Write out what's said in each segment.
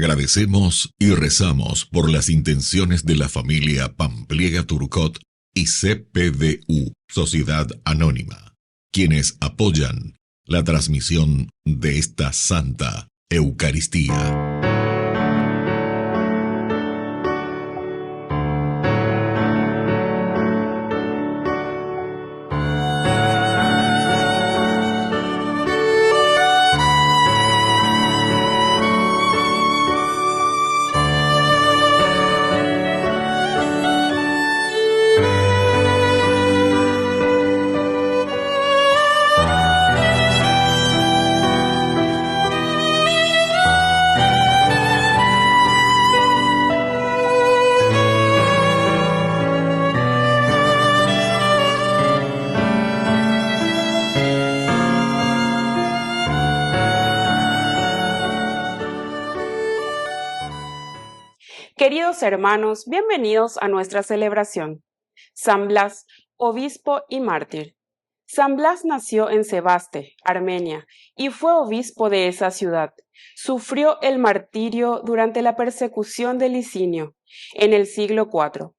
Agradecemos y rezamos por las intenciones de la familia Pampliega Turcot y CPDU, Sociedad Anónima, quienes apoyan la transmisión de esta Santa Eucaristía. Queridos hermanos, bienvenidos a nuestra celebración. San Blas, obispo y mártir. San Blas nació en Sebaste, Armenia, y fue obispo de esa ciudad. Sufrió el martirio durante la persecución de Licinio, en el siglo IV.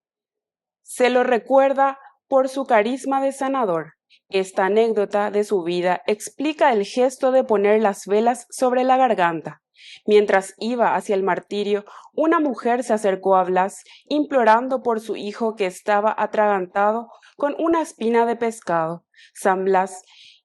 Se lo recuerda por su carisma de sanador. Esta anécdota de su vida explica el gesto de poner las velas sobre la garganta. Mientras iba hacia el martirio, una mujer se acercó a Blas, implorando por su hijo que estaba atragantado con una espina de pescado. San Blas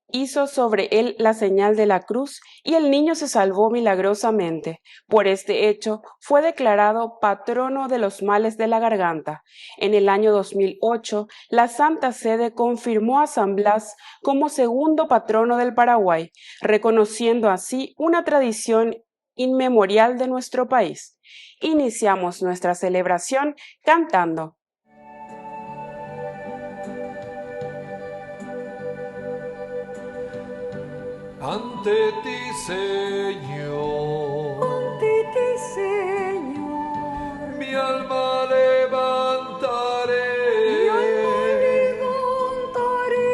hizo sobre él la señal de la cruz y el niño se salvó milagrosamente. Por este hecho fue declarado patrono de los males de la garganta. En el año 2008, la Santa Sede confirmó a San Blas como segundo patrono del Paraguay, reconociendo así una tradición inmemorial de nuestro país. Iniciamos nuestra celebración cantando. Ante ti, Señor, ante ti, Señor, mi alma levantaré. mi alma levantaré.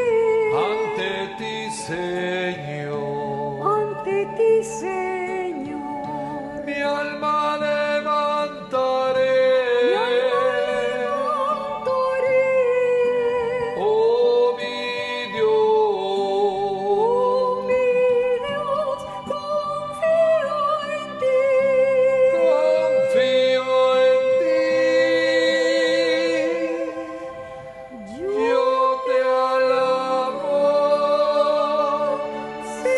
Ante ti, Señor, ante ti, Señor, mi alma levantaré. mi alma levantaré. Oh, mi Oh, Dios, mi Dios, confío en ti. confío en ti. Yo te alabo,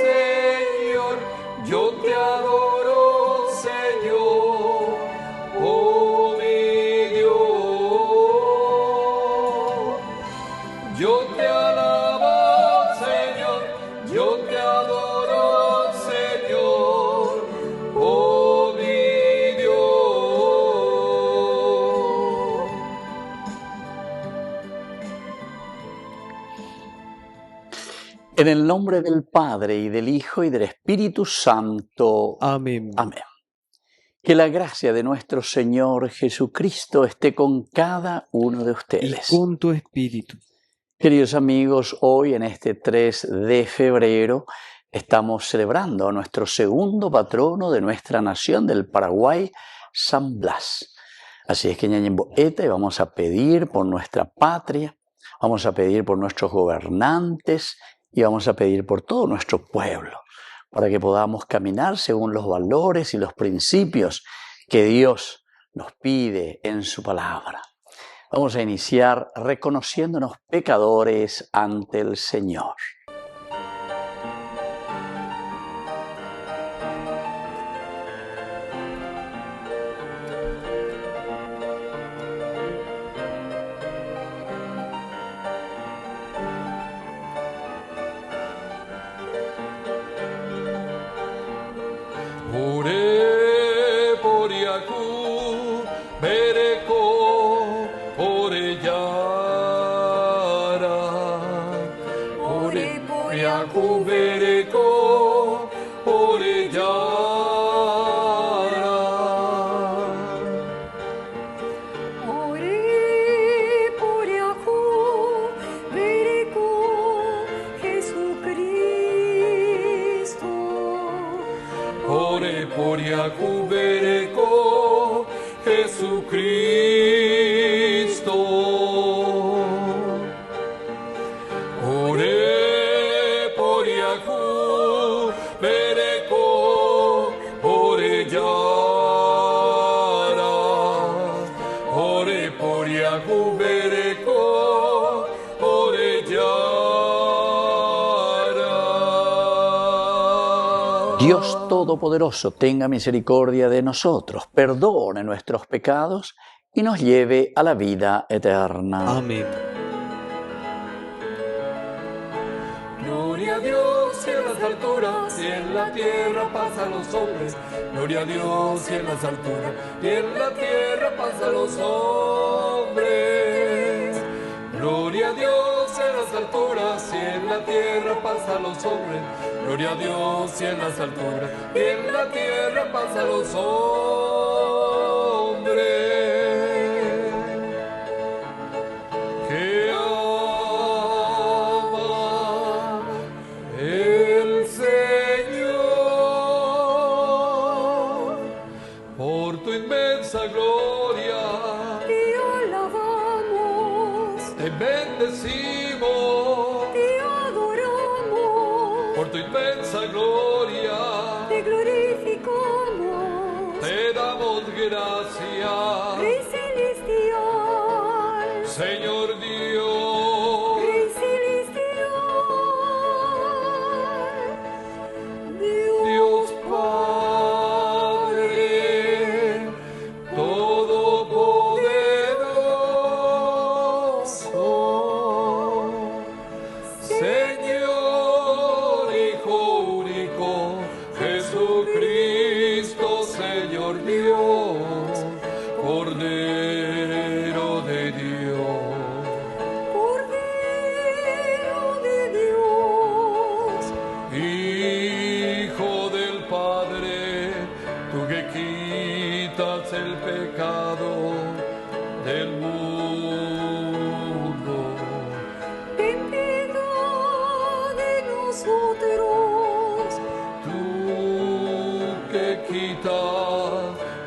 Señor. Yo te adoro, Señor. Oh, mi Dios. Yo te alabo, Señor. Yo te adoro, Señor. Oh, mi Dios. En el nombre del Padre, y del Hijo, y del Espíritu Santo. Amén. Amén. Que la gracia de nuestro Señor Jesucristo esté con cada uno de Y ustedes. con tu espíritu. Queridos amigos, hoy en este 3 de febrero estamos celebrando a nuestro segundo patrono de nuestra nación, del Paraguay, San Blas. Así es que ñañembo eta, y vamos a pedir por nuestra patria, vamos a pedir por nuestros gobernantes y vamos a pedir por todo nuestro pueblo, para que podamos caminar según los valores y los principios que Dios nos pide en su palabra. Vamos a iniciar reconociéndonos pecadores ante el Señor. Ore por Yaku, Bereko, Oreyara. Ore por Yaku, Bereko, Oreyara. Ore por Yacu, Verico, Jesucristo. Ore por Yaku, Bereko, Jesucristo. Ore por Yahu, Bereko, Ore Yara. Ore por Yahu, Bereko, Ore Yara. Dios Todopoderoso, tenga misericordia de nosotros, perdone nuestros pecados y nos lleve a la vida eterna. Amén. Gloria a Dios en las alturas y en la tierra paz a los hombres. Gloria a Dios en las alturas y en la tierra paz a los hombres. Gloria a Dios en las alturas y en la tierra paz a los hombres. Gloria a Dios y en las alturas y en la tierra paz a los hombres. Que ama el Señor por tu inmensa gloria. Te alabamos, Te bendecimos te adoramos, por tu inmensa gloria. te glorificamos, Te damos gracias, Rey celestial, Señor Dios. Rey celestial, Dios Padre Todopoderoso, Señor Hijo único, Jesucristo, Señor Dios, Cordero de Dios. Cordero de Dios, Hijo del Padre, tú que quitas el pecado del mundo. ten piedad de nosotros, Tú que quitas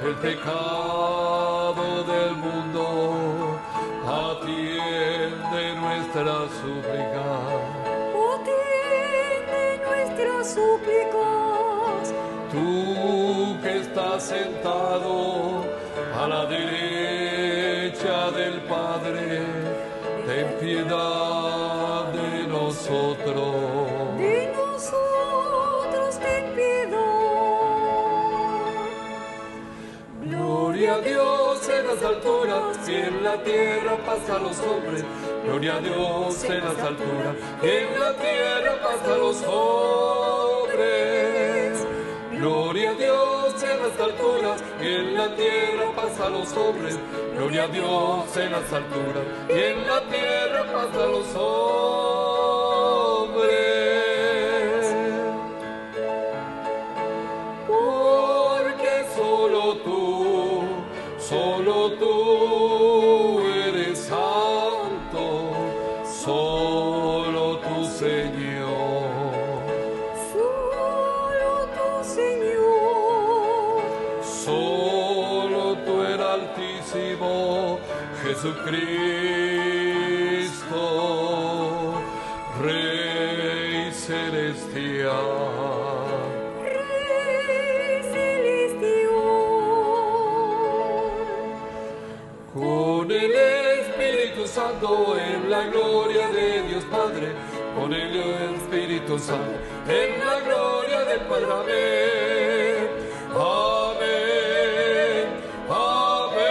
el pecado del mundo, atiende nuestra súplica. atiende nuestras súplicas, Tú que estás sentado a la derecha del Padre, ten piedad de nosotros. de nosotros ten piedad. Gloria a Dios en las alturas y en la tierra paz a los hombres. Gloria a Dios en las alturas y en la tierra paz a los hombres. Gloria a Dios en las alturas y en la tierra paz a los hombres. Gloria a Dios en las alturas y en la tierra paz a los hombres. Porque solo tú eres santo, solo tú, Señor. Solo tu Señor, Solo tú el Altísimo, Jesucristo, Rey celestial. Rey celestial, Con el Espíritu Santo en la gloria de Dios Padre, con el Espíritu Santo en la gloria del Padre. Amén. Amén. Amén.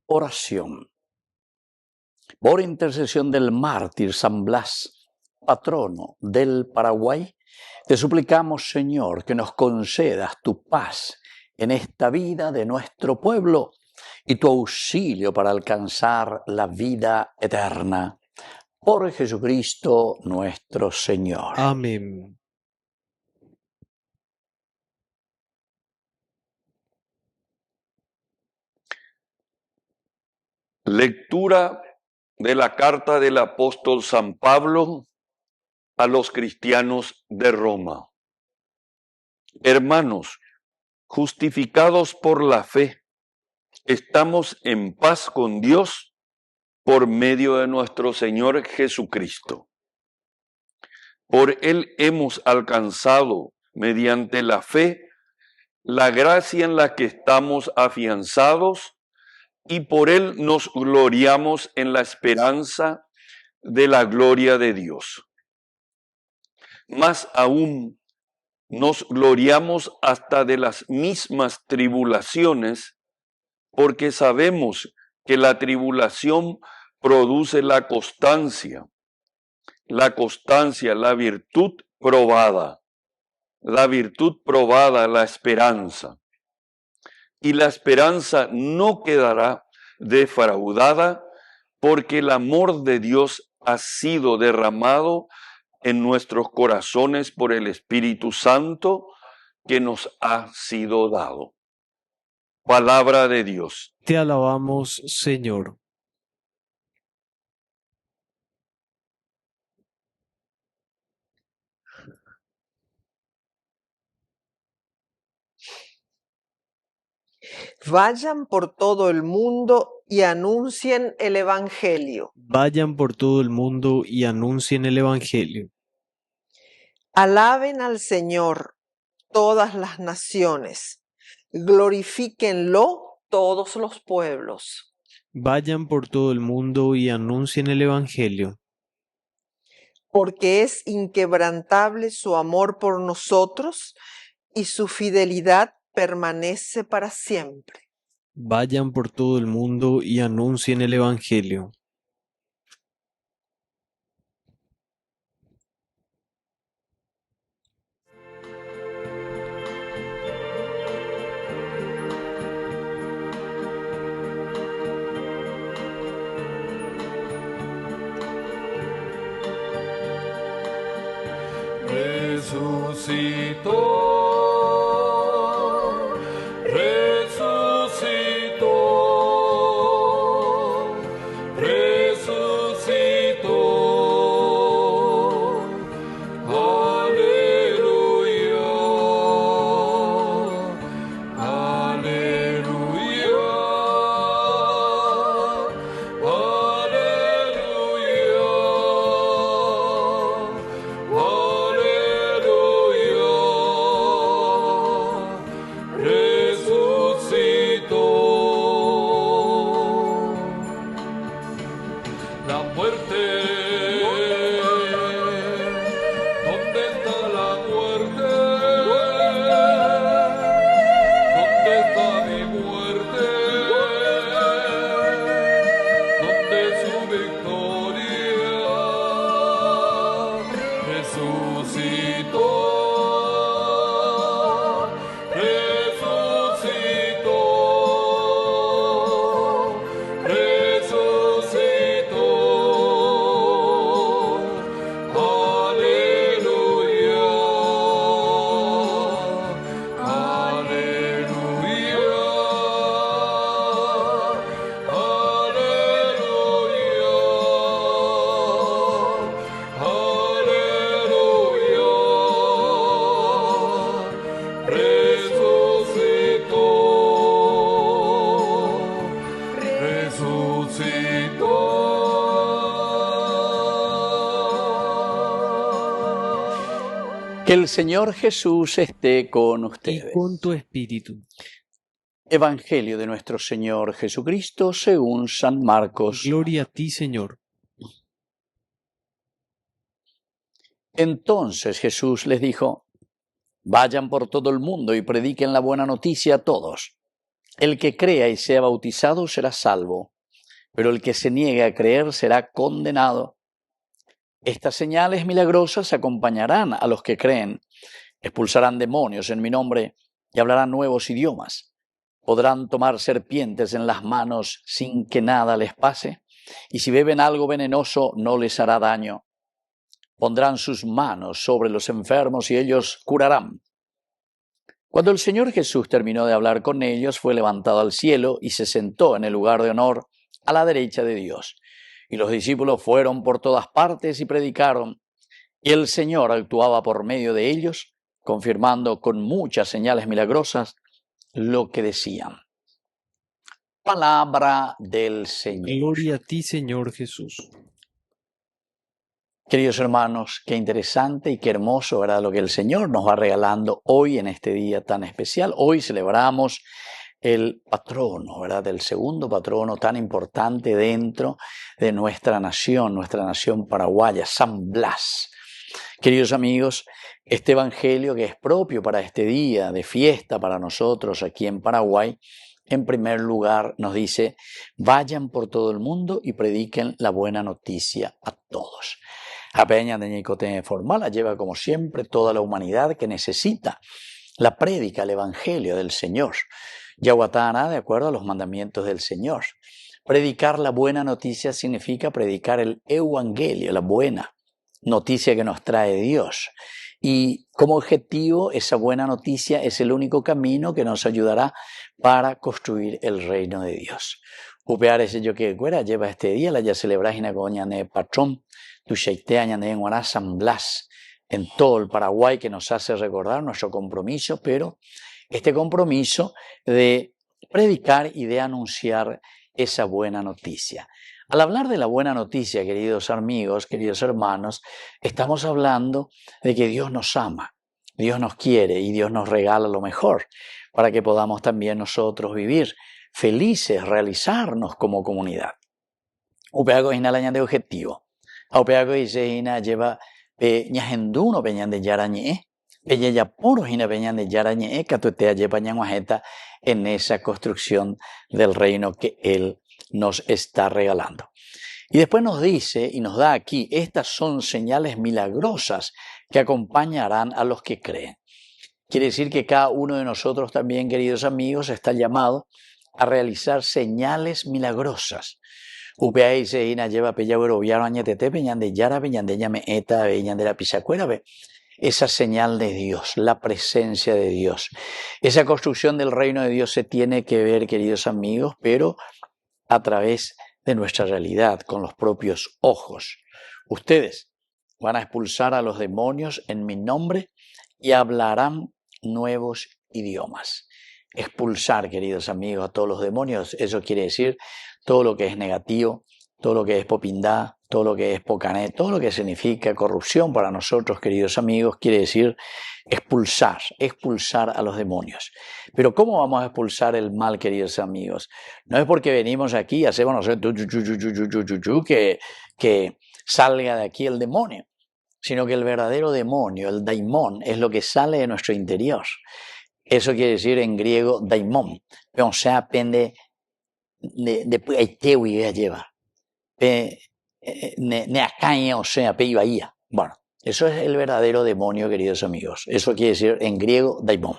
Oración. Por intercesión del mártir San Blas, patrono del Paraguay, te suplicamos, Señor, que nos concedas tu paz en esta vida de nuestro pueblo y tu auxilio para alcanzar la vida eterna. Por Jesucristo nuestro Señor. Amén. Lectura de la carta del apóstol San Pablo a los cristianos de Roma. Hermanos, justificados por la fe, estamos en paz con Dios por medio de nuestro Señor Jesucristo. Por Él hemos alcanzado, mediante la fe, la gracia en la que estamos afianzados, y por Él nos gloriamos en la esperanza de la gloria de Dios. Más aún, nos gloriamos hasta de las mismas tribulaciones, porque sabemos que la tribulación produce la constancia, la virtud probada, la esperanza. Y la esperanza no quedará defraudada, porque el amor de Dios ha sido derramado en nuestros corazones por el Espíritu Santo que nos ha sido dado. Palabra de Dios. Te alabamos, Señor. Vayan por todo el mundo y anuncien el Evangelio. Vayan por todo el mundo y anuncien el Evangelio. Alaben al Señor todas las naciones. Glorifíquenlo todos los pueblos. Vayan por todo el mundo y anuncien el Evangelio. Porque es inquebrantable su amor por nosotros y su fidelidad permanece para siempre. Vayan por todo el mundo y anuncien el Evangelio. Resucitó, resucitó, aleluya, aleluya, la muerte. ¿Dónde está la muerte? ¿Dónde está mi muerte? ¿Dónde su victoria? Resucitó, resucitó, resucitó. Aleluya, aleluya, aleluya, resucitó, resucitó. Que el Señor Jesús esté con Y ustedes. con tu espíritu. Evangelio de nuestro Señor Jesucristo según San Marcos. Gloria a ti, Señor. Entonces Jesús les dijo: vayan por todo el mundo y prediquen la buena noticia a todos. El que crea y sea bautizado será salvo, pero el que se niegue a creer será condenado. Estas señales milagrosas acompañarán a los que creen. Expulsarán demonios en mi nombre y hablarán nuevos idiomas. Podrán tomar serpientes en las manos sin que nada les pase, y si beben algo venenoso no les hará daño. Pondrán sus manos sobre los enfermos y ellos curarán. Cuando el Señor Jesús terminó de hablar con ellos, fue levantado al cielo y se sentó en el lugar de honor a la derecha de Dios. Y los discípulos fueron por todas partes y predicaron, y el Señor actuaba por medio de ellos, confirmando con muchas señales milagrosas lo que decían. Palabra del Señor. Gloria a ti, Señor Jesús. Queridos hermanos, qué interesante y qué hermoso, ¿verdad? Lo que el Señor nos va regalando hoy en este día tan especial. Hoy celebramos el patrono, ¿verdad? El segundo patrono tan importante dentro de nuestra nación paraguaya, San Blas. Queridos amigos, este evangelio que es propio para este día de fiesta para nosotros aquí en Paraguay, en primer lugar nos dice, vayan por todo el mundo y prediquen la buena noticia a todos. La peña de Ñicote formal la lleva como siempre toda la humanidad que necesita la prédica, el evangelio del Señor. Yahuatana, de acuerdo a los mandamientos del Señor. Predicar la buena noticia significa predicar el evangelio, la buena noticia que nos trae Dios. Y como objetivo, esa buena noticia es el único camino que nos ayudará para construir el reino de Dios. Upear ese yo que fuera lleva este día, la ya celebras en Agoñane Patrón, tu Sheiteañane en Guaná San Blas, en todo el Paraguay, que nos hace recordar nuestro compromiso, pero este compromiso de predicar y de anunciar esa buena noticia. Al hablar de la buena noticia, queridos amigos, queridos hermanos, estamos hablando de que Dios nos ama, Dios nos quiere y Dios nos regala lo mejor para que podamos también nosotros vivir felices, realizarnos como comunidad. Upeago es la de objetivo. Upeago dice lleva ñajenduno peñan de yarañe, peña puro hina peñan de yarañe, catutea lleva ñanguajeta en esa construcción del reino que Él nos está regalando. Y después nos dice y nos da aquí, estas son señales milagrosas que acompañarán a los que creen. Quiere decir que cada uno de nosotros también, queridos amigos, está llamado a realizar señales milagrosas. Upea se ina lleva pellagüero viaro añetete peñan de yara peñan de llame eta peñan de la pisacuera ve. Esa señal de Dios, la presencia de Dios. Esa construcción del reino de Dios se tiene que ver, queridos amigos, pero a través de nuestra realidad, con los propios ojos. Ustedes van a expulsar a los demonios en mi nombre y hablarán nuevos idiomas. Expulsar, queridos amigos, a todos los demonios, eso quiere decir todo lo que es negativo, todo lo que es popindá, todo lo que es pocané, todo lo que significa corrupción para nosotros, queridos amigos, quiere decir expulsar a los demonios. Pero ¿cómo vamos a expulsar el mal, queridos amigos? No es porque venimos aquí y hacemos, no sé, que salga de aquí el demonio, sino que el verdadero demonio, el daimón, es lo que sale de nuestro interior. Eso quiere decir en griego daimón, o sea, pende de lleva. O sea, bueno, eso es el verdadero demonio, queridos amigos. Eso quiere decir en griego daimón.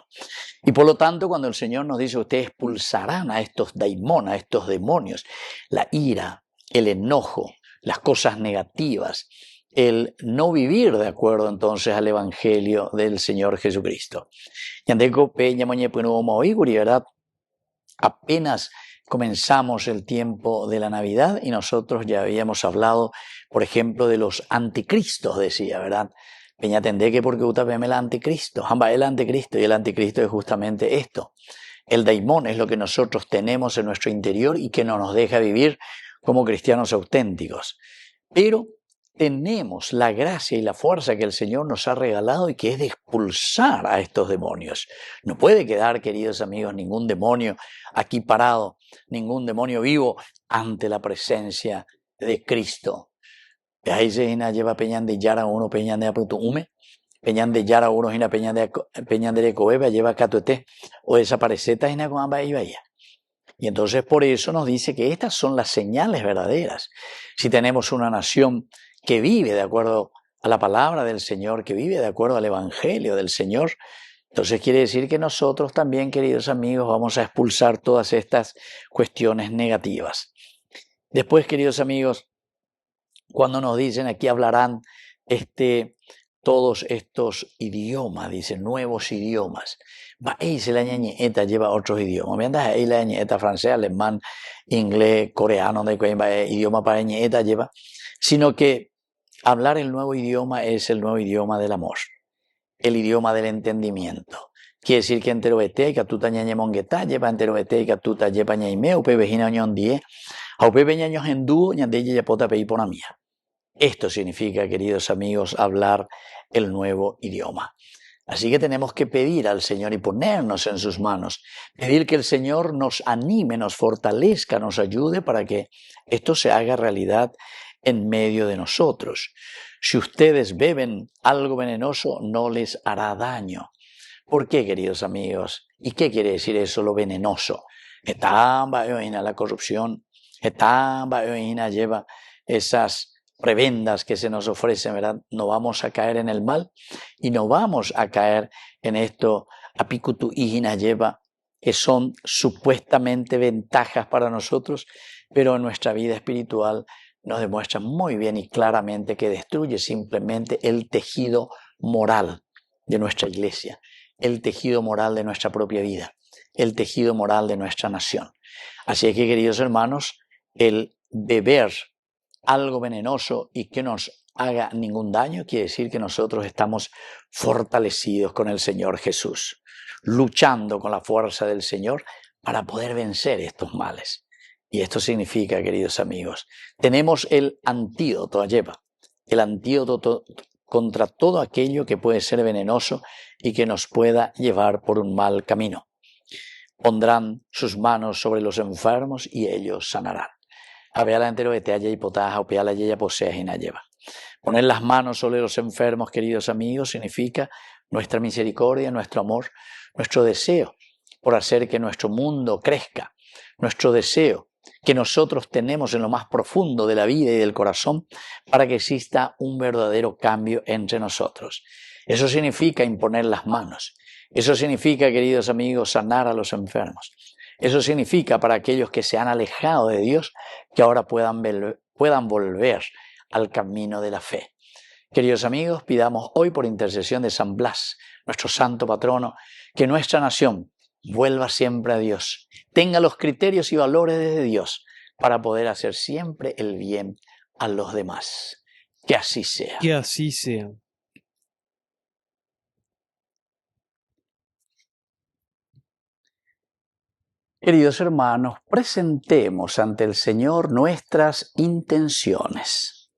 Y por lo tanto, cuando el Señor nos dice, ustedes expulsarán a estos daimón, a estos demonios, la ira, el enojo, las cosas negativas, el no vivir de acuerdo entonces al Evangelio del Señor Jesucristo. ¿Verdad? Apenas comenzamos el tiempo de la Navidad y nosotros ya habíamos hablado, por ejemplo, de los anticristos, decía, ¿verdad? Peña tendé que porque utapeme el anticristo, jamba el anticristo, y el anticristo es justamente esto. El daimón es lo que nosotros tenemos en nuestro interior y que no nos deja vivir como cristianos auténticos. Pero tenemos la gracia y la fuerza que el Señor nos ha regalado y que es de expulsar a estos demonios. No puede quedar, queridos amigos, ningún demonio aquí parado, ningún demonio vivo ante la presencia de Cristo. Ahí se lleva peñan de yara uno, peñan de aputume, peñan de yara uno, peñan de coeba, lleva catuete, o desapareceta en la y vaya. Y entonces por eso nos dice que estas son las señales verdaderas. Si tenemos una nación que vive de acuerdo a la palabra del Señor, que vive de acuerdo al Evangelio del Señor, entonces quiere decir que nosotros también, queridos amigos, vamos a expulsar todas estas cuestiones negativas. Después, queridos amigos, cuando nos dicen aquí hablarán todos estos idiomas, dicen nuevos idiomas. Ahí se la ñeñeta lleva otros idiomas. Me andas ahí la ñeñeta francés, alemán, inglés, coreano, de idioma para ñeñeta lleva. Sino que hablar el nuevo idioma es el nuevo idioma del amor. el idioma del entendimiento. Quiere decir que entero bete, que tuta ñañe mongueta, lleva entero bete, que tuta lleva ñaime, upe vejina ñon die, a upe veñaños en dúo, ñandelle ya pota pei por mía. Esto significa, queridos amigos, hablar el nuevo idioma. Así que tenemos que pedir al Señor y ponernos en sus manos, pedir que el Señor nos anime, nos fortalezca, nos ayude para que esto se haga realidad en medio de nosotros. Si ustedes beben algo venenoso, no les hará daño. ¿Por qué, queridos amigos? ¿Y qué quiere decir eso, lo venenoso? La corrupción, lleva esas prebendas que se nos ofrecen, ¿verdad? No vamos a caer en el mal y no vamos a caer en esto, apikutu hijina lleva, que son supuestamente ventajas para nosotros, pero en nuestra vida espiritual nos demuestra muy bien y claramente que destruye simplemente el tejido moral de nuestra iglesia, el tejido moral de nuestra propia vida, el tejido moral de nuestra nación. Así que, queridos hermanos, el beber algo venenoso y que nos haga ningún daño quiere decir que nosotros estamos fortalecidos con el Señor Jesús, luchando con la fuerza del Señor para poder vencer estos males. Y esto significa, queridos amigos, tenemos el antídoto, el antídoto contra todo aquello que puede ser venenoso y que nos pueda llevar por un mal camino. Pondrán sus manos sobre los enfermos y ellos sanarán. Poner las manos sobre los enfermos, queridos amigos, significa nuestra misericordia, nuestro amor, nuestro deseo por hacer que nuestro mundo crezca, nuestro deseo que nosotros tenemos en lo más profundo de la vida y del corazón para que exista un verdadero cambio entre nosotros. Eso significa imponer las manos. Eso significa, queridos amigos, sanar a los enfermos. Eso significa para aquellos que se han alejado de Dios, que ahora puedan volver al camino de la fe. Queridos amigos, pidamos hoy por intercesión de San Blas, nuestro santo patrono, que nuestra nación vuelva siempre a Dios, tenga los criterios y valores de Dios para poder hacer siempre el bien a los demás. Que así sea. Que así sea. Queridos hermanos, presentemos ante el Señor nuestras intenciones.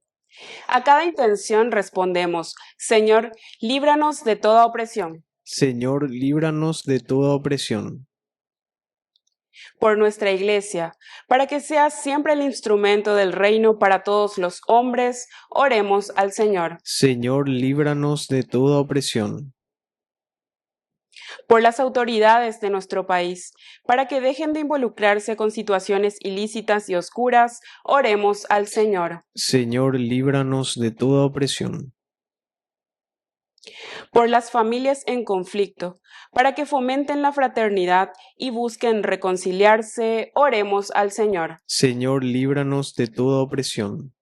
A cada intención respondemos: Señor, líbranos de toda opresión. Señor, líbranos de toda opresión. Por nuestra Iglesia, para que sea siempre el instrumento del reino para todos los hombres, oremos al Señor. Señor, líbranos de toda opresión. Por las autoridades de nuestro país, para que dejen de involucrarse con situaciones ilícitas y oscuras, oremos al Señor. Señor, líbranos de toda opresión. Por las familias en conflicto, para que fomenten la fraternidad y busquen reconciliarse, oremos al Señor. Señor, líbranos de toda opresión.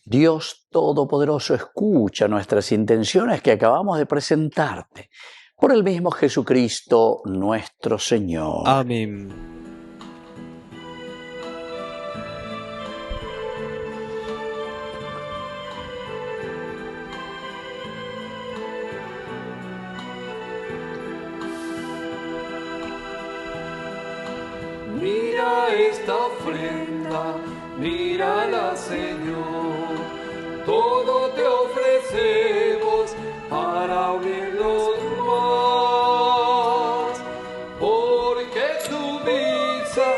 Dios Todopoderoso, escucha nuestras intenciones que acabamos de presentarte. Por el mismo Jesucristo nuestro Señor. Amén. Mira esta ofrenda, mírala, Señor. Todo te ofrecemos para unirnos más. Porque tu misa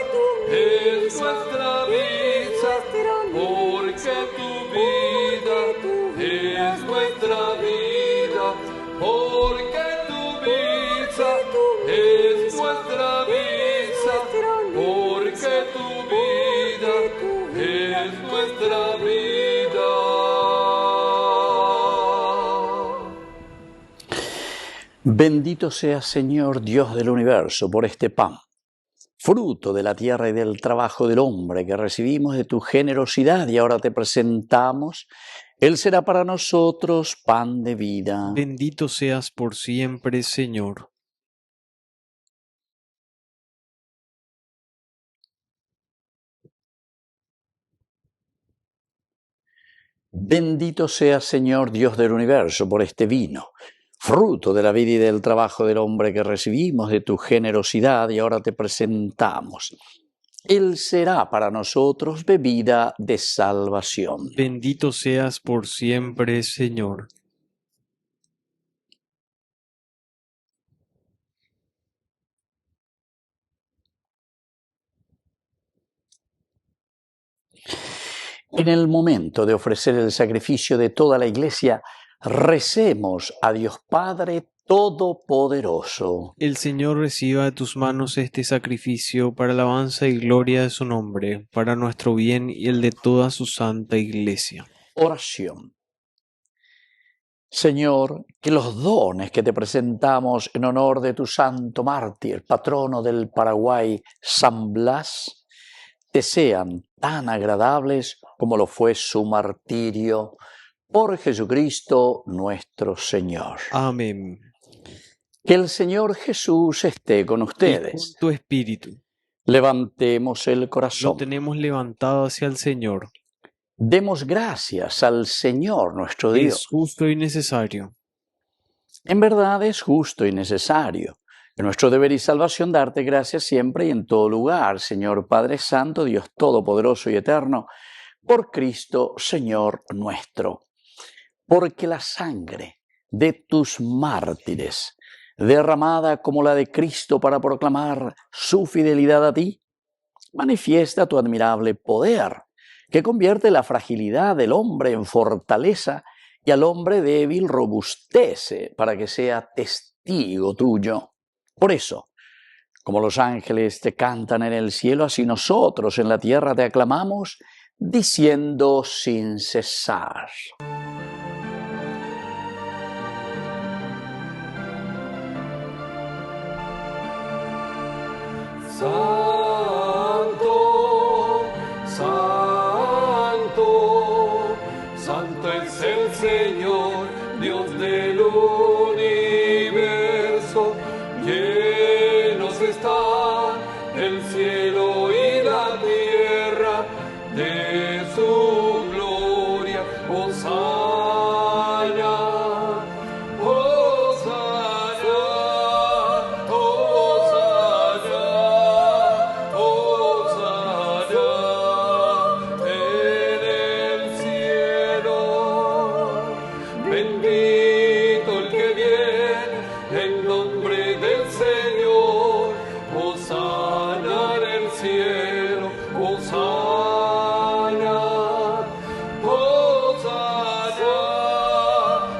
es nuestra misa. Porque tu vida es nuestra vida. Porque tu misa es nuestra misa. Porque tu vida es nuestra vida. Bendito seas, Señor, Dios del universo, por este pan, fruto de la tierra y del trabajo del hombre que recibimos de tu generosidad y ahora te presentamos. Él será para nosotros pan de vida. Bendito seas por siempre, Señor. Bendito seas, Señor Dios del universo, por este vino, fruto de la vida y del trabajo del hombre que recibimos de tu generosidad y ahora te presentamos. Él será para nosotros bebida de salvación. Bendito seas por siempre, Señor. En el momento de ofrecer el sacrificio de toda la Iglesia, recemos a Dios Padre Todopoderoso. El Señor reciba de tus manos este sacrificio para alabanza y gloria de su nombre, para nuestro bien y el de toda su santa Iglesia. Oración. Señor, que los dones que te presentamos en honor de tu santo mártir, patrono del Paraguay, San Blas, te sean tan agradables como lo fue su martirio, por Jesucristo nuestro Señor. Amén. Que el Señor Jesús esté con Y con ustedes. tu espíritu. Levantemos el Lo corazón. tenemos levantado hacia el Señor. Demos gracias al Señor nuestro Es Dios. justo y necesario. En verdad es justo y necesario. Es nuestro deber y salvación darte gracias siempre y en todo lugar, Señor Padre Santo, Dios Todopoderoso y Eterno, por Cristo, Señor nuestro. Porque la sangre de tus mártires, derramada como la de Cristo para proclamar su fidelidad a ti, manifiesta tu admirable poder, que convierte la fragilidad del hombre en fortaleza y al hombre débil robustece para que sea testigo tuyo. Por eso, como los ángeles te cantan en el cielo, así nosotros en la tierra te aclamamos, diciendo sin cesar. Santo, santo, santo es el Señor, Dios del universo. Llenos está el cielo y la tierra de su gloria. Hosana, Hosana, Hosana, Hosana en el cielo. Bendito el que viene en nombre del Señor. Hosana en el cielo. Hosana, Hosana,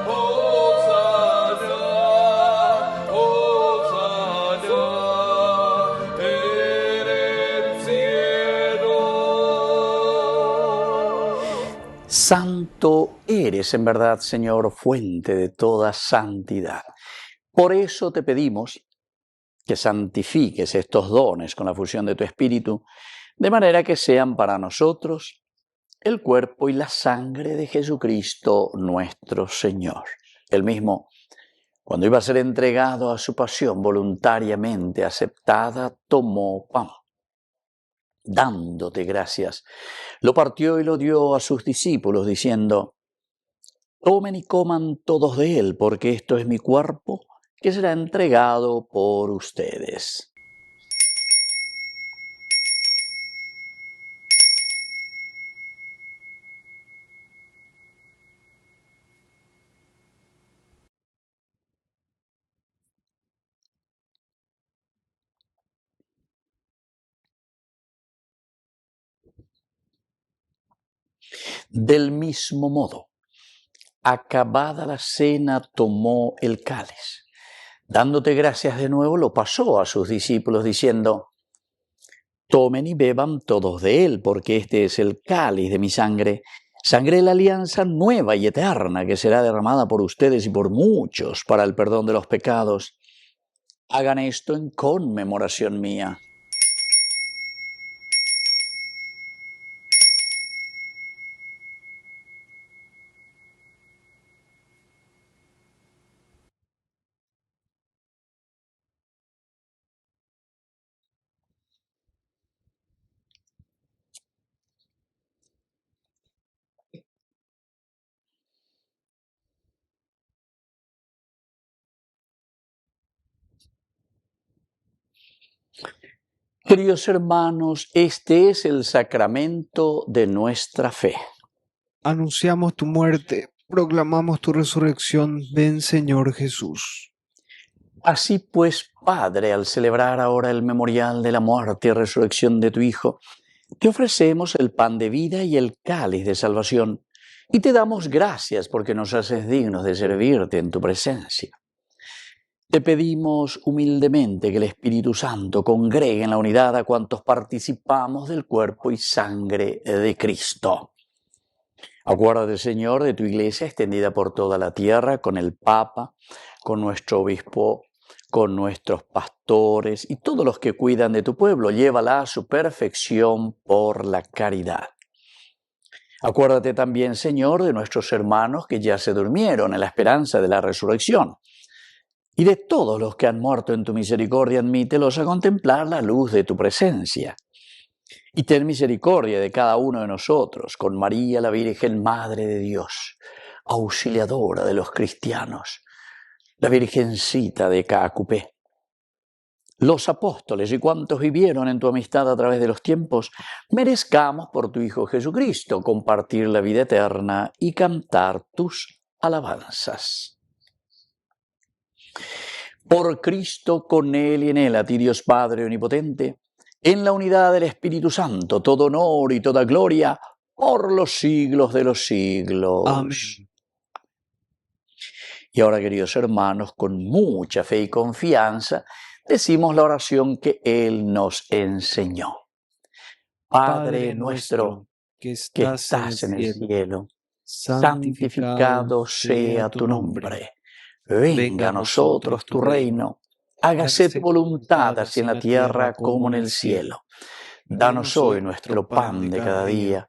Hosana, Hosana en el cielo. Santo eres en verdad, Señor, fuente de toda santidad. Por eso te pedimos que santifiques estos dones con la fusión de tu Espíritu, de manera que sean para nosotros el cuerpo y la sangre de Jesucristo nuestro Señor. Él mismo, cuando iba a ser entregado a su pasión voluntariamente aceptada, tomó pan. Dándote gracias, lo partió y lo dio a sus discípulos, diciendo: tomen y coman todos de él, porque esto es mi cuerpo, que será entregado por ustedes. Del mismo modo, acabada la cena, tomó el cáliz. Dándote gracias de nuevo, lo pasó a sus discípulos, diciendo: tomen y beban todos de él, porque este es el cáliz de mi sangre, sangre de la alianza nueva y eterna, que será derramada por ustedes y por muchos para el perdón de los pecados. Hagan esto en conmemoración mía. Queridos hermanos, este es el sacramento de nuestra fe. Anunciamos tu muerte, proclamamos tu resurrección. Ven, Señor Jesús. Así pues, Padre, al celebrar ahora el memorial de la muerte y resurrección de tu Hijo, te ofrecemos el pan de vida y el cáliz de salvación, y te damos gracias porque nos haces dignos de servirte en tu presencia. Te pedimos humildemente que el Espíritu Santo congregue en la unidad a cuantos participamos del cuerpo y sangre de Cristo. Acuérdate, Señor, de tu iglesia extendida por toda la tierra, con el Papa, con nuestro obispo, con nuestros pastores y todos los que cuidan de tu pueblo. Llévala a su perfección por la caridad. Acuérdate también, Señor, de nuestros hermanos que ya se durmieron en la esperanza de la resurrección. Y de todos los que han muerto en tu misericordia, admítelos a contemplar la luz de tu presencia. Y ten misericordia de cada uno de nosotros, con María, la Virgen Madre de Dios, auxiliadora de los cristianos, la Virgencita de Caacupé, los apóstoles y cuantos vivieron en tu amistad a través de los tiempos, merezcamos por tu Hijo Jesucristo compartir la vida eterna y cantar tus alabanzas. Por Cristo, con Él y en Él, a ti Dios Padre Omnipotente, en la unidad del Espíritu Santo, todo honor y toda gloria, por los siglos de los siglos. Amén. Y ahora, queridos hermanos, con mucha fe y confianza, decimos la oración que Él nos enseñó. Padre nuestro, que estás en el cielo, santificado sea tu nombre. Venga a nosotros tu reino. Hágase tu voluntad así en la tierra como en el cielo. Danos hoy nuestro pan de cada día.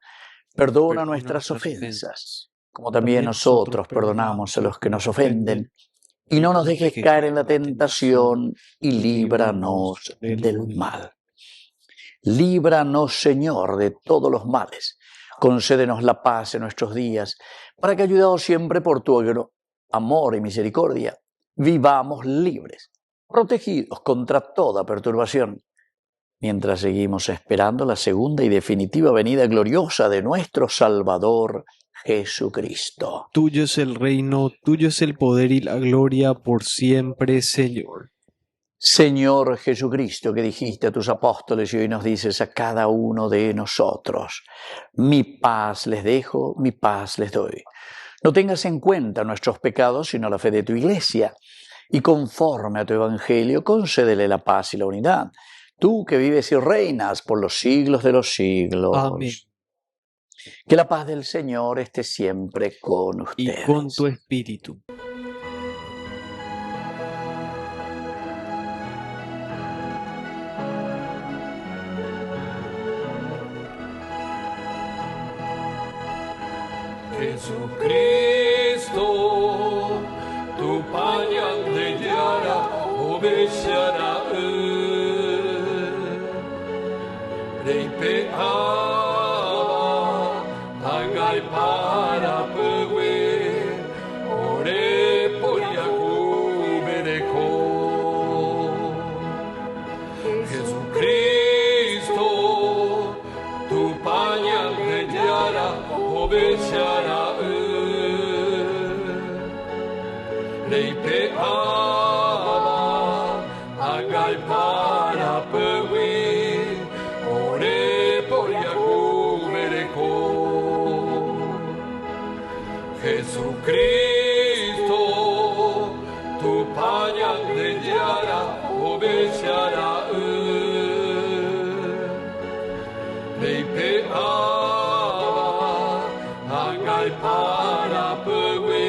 Perdona nuestras ofensas, como también nosotros perdonamos a los que nos ofenden. Y no nos dejes caer en la tentación y líbranos del mal. Líbranos, Señor, de todos los males. Concédenos la paz en nuestros días, para que, ayudados siempre por tu amor y misericordia, vivamos libres, protegidos contra toda perturbación, mientras seguimos esperando la segunda y definitiva venida gloriosa de nuestro Salvador Jesucristo. Tuyo es el reino, tuyo es el poder y la gloria por siempre, Señor. Señor Jesucristo, que dijiste a tus apóstoles y hoy nos dices a cada uno de nosotros, mi paz les dejo, mi paz les doy. No tengas en cuenta nuestros pecados, sino la fe de tu iglesia, y conforme a tu evangelio, concédele la paz y la unidad. Tú que vives y reinas por los siglos de los siglos. Amén. Que la paz del Señor esté siempre con ustedes. Y con tu espíritu. Jesucristo, tu pañal de yara obeshará reipe aba tangai para pewe ore poriaku mereko. Jesucristo, tu pañal de yara obeshará reipe aba tangai para pewe ore poriaku mereko. Jesucristo, tu pañal de yara obeshará reipe aba tangai para pewe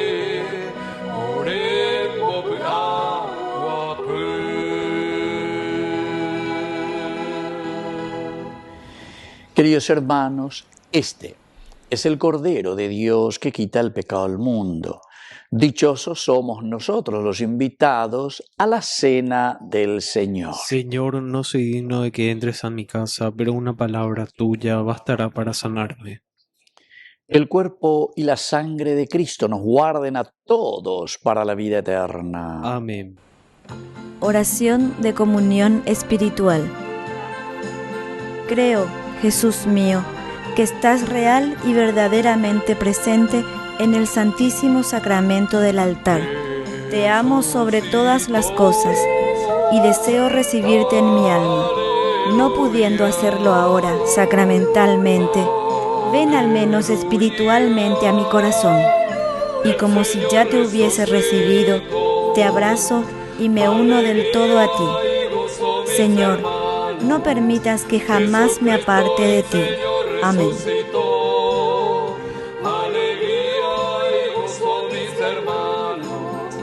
ore pobuawa pu. Queridos hermanos, este es el Cordero de Dios que quita el pecado del mundo. Dichosos somos nosotros los invitados a la cena del Señor. Señor, no soy digno de que entres a mi casa, pero una palabra tuya bastará para sanarme. El cuerpo y la sangre de Cristo nos guarden a todos para la vida eterna. Amén. Oración de comunión espiritual. Creo, Jesús mío, que estás real y verdaderamente presente en el Santísimo Sacramento del altar. Te amo sobre todas las cosas y deseo recibirte en mi alma. No pudiendo hacerlo ahora sacramentalmente, ven al menos espiritualmente a mi corazón. Y como si ya te hubiese recibido, te abrazo y me uno del todo a ti. Señor, no permitas que jamás me aparte de ti. Amén. Alegría y gozo, mis hermanos,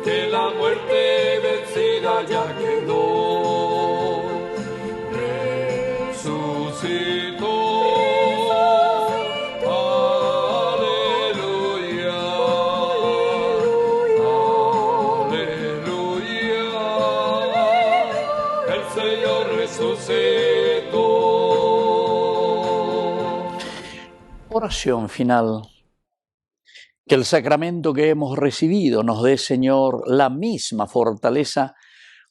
que la muerte vencida ya quedó. Resucitó. Aleluya. Aleluya. El Señor resucitó. Oración final. Que el sacramento que hemos recibido nos dé, Señor, la misma fortaleza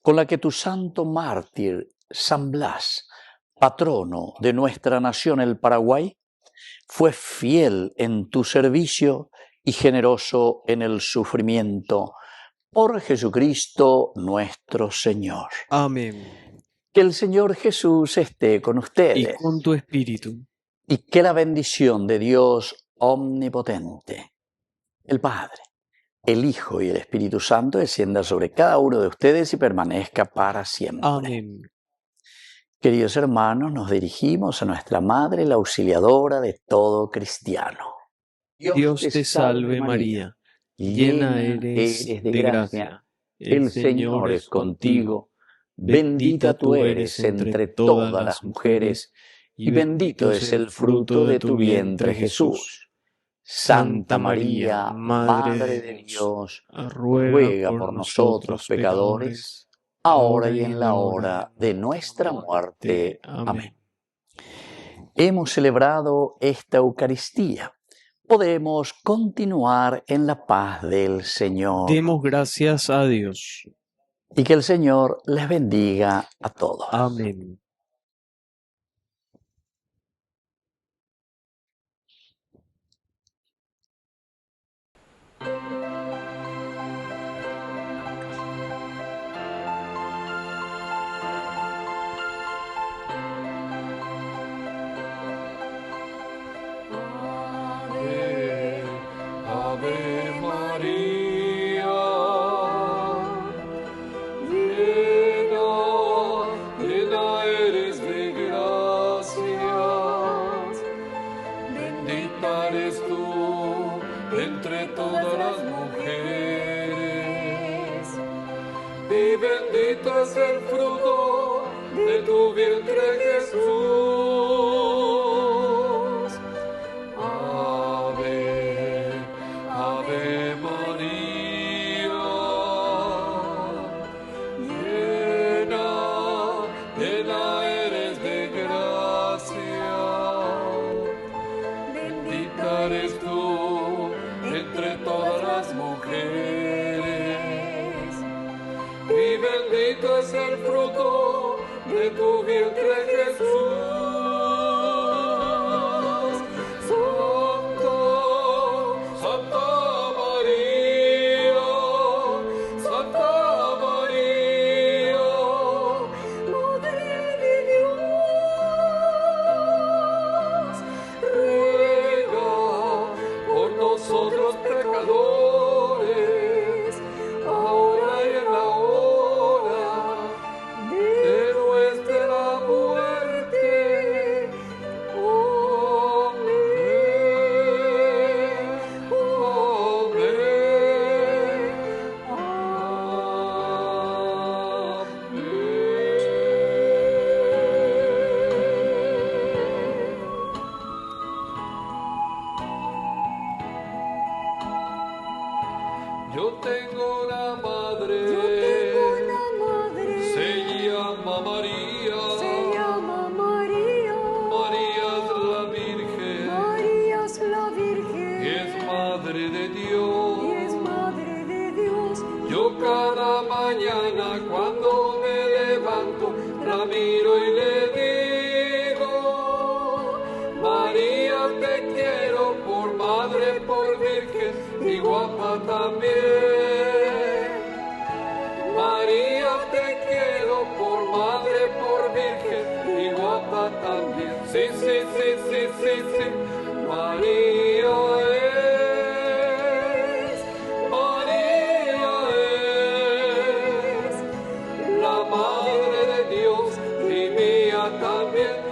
con la que tu santo mártir, San Blas, patrono de nuestra nación, el Paraguay, fue fiel en tu servicio y generoso en el sufrimiento. Por Jesucristo nuestro Señor. Amén. Que el Señor Jesús esté con Y ustedes. con tu espíritu. Y que la bendición de Dios omnipotente, el Padre, el Hijo y el Espíritu Santo descienda sobre cada uno de ustedes y permanezca para siempre. Amén. Queridos hermanos, nos dirigimos a nuestra Madre, la auxiliadora de todo cristiano. Dios te salve María, llena eres de gracia. El Señor es contigo. Bendita tú eres entre todas las mujeres, y bendito es el fruto de tu vientre, Jesús. Santa María, Madre de Dios, ruega por nosotros pecadores, ahora y en la hora de nuestra muerte. Amén. Hemos celebrado esta Eucaristía. Podemos continuar en la paz del Señor. Demos gracias a Dios. Y que el Señor les bendiga a todos. Amén. Ave María, llena eres de gracia, bendita eres tú entre todas las mujeres, y bendito es el fruto de tu vientre, Jesús. Ave María, llena eres de gracia, bendita eres tú entre todas las mujeres, y bendito es el fruto de tu vientre, Jesús. Nosotros pecadores, ahora y en la hora de nuestra muerte. virgen y guapa también. Sí, sí, sí, sí, sí, sí. María es la Madre de Dios y mía también.